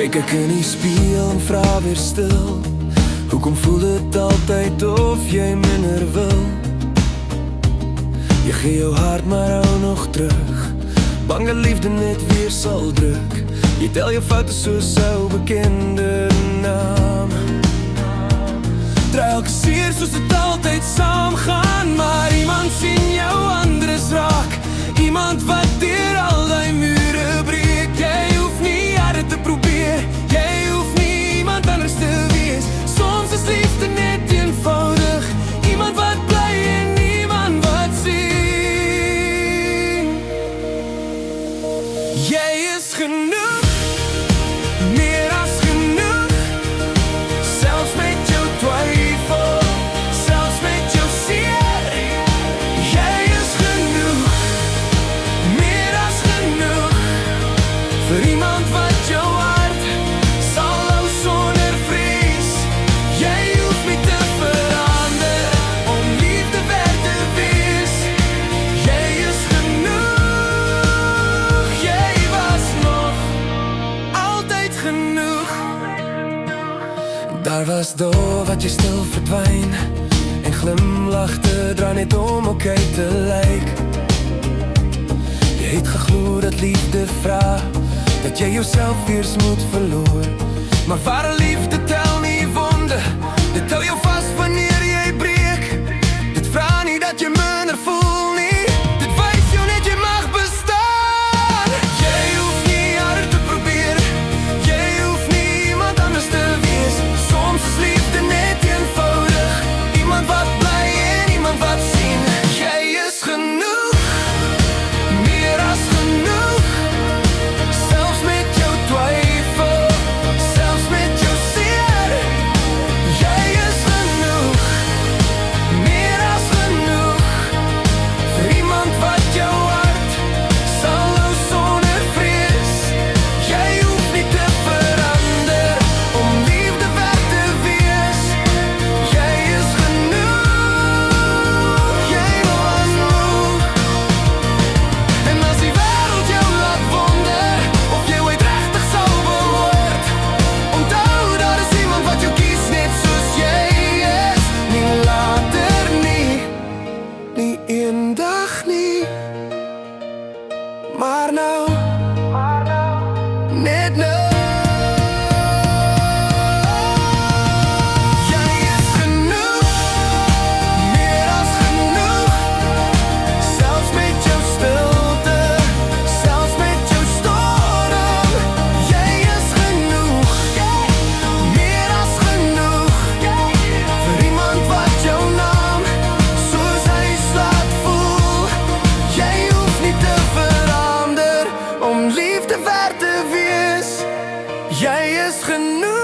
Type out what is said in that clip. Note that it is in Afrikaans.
Jy kyk in die spieël en vra weer stil, hoekom voel dit altyd of jy minder wil? Jy gee jou hart maar hou nog terug, bang dat liefde net weer sal druk. Jy tel jou foute soos ou bekende naam, draai elke seer soos dit altyd saam gaan. Maar iemand sien jou anders raak, iemand wat deur al die mure breek. Jy hoef nie harder te probeer, jy hoef nie iemand anders te wees. Soms is liefde net eenvoudig, iemand wat bly en iemand wat sien. Jy is genoeg, meer as genoeg, selfs met jou twyfel, selfs met jou seer. Jy is genoeg, meer as genoeg, vir iemand wat jou hart sal hou sonder vrees. Jy hoef nie te verander om liefde werd te wees. Jy is genoeg, jy was nog altyd genoeg. Daar was door wat jy stil verdwyn en glimlachte, dra net om oké te lyk. Jy het geglo dat liefde vra, dat jy jouself eers moet verloor. Maar ware liefde tel nie wonde, dit tel jou vast wanneer jy breek. Dit vra nie dat jy minder voel nie, dit wys jou net jy mag bestaan. Jy hoef nie harder te probeer, jy hoef nie iemand anders te wees. Soms is liefde net eenvoudig, iemand wat bly en iemand wat sien. Jy is genoeg, meer as genoeg, selfs met jou twyfel, selfs met jou seer. Jy is genoeg, meer as genoeg, vir iemand wat jou hart sal hou sonder vrees. Jy hoef nie te verander om liefde werd te wees. Jy is genoeg, jy was genoeg. En as die wêreld jou laat wonder of jy ooit regtig sal behoort, onthou daar is iemand wat jou kies net soos jy is. Nie later nie, nie eendag nie, maar nou, net nou. Jy is genoeg, meer as genoeg, selfs met jou stilte, selfs met jou storm. Jy is genoeg, meer as genoeg, vir iemand wat jou naam soos huis laat voel. Jy hoef nie te verander om liefde werd te wees. Jy is genoeg.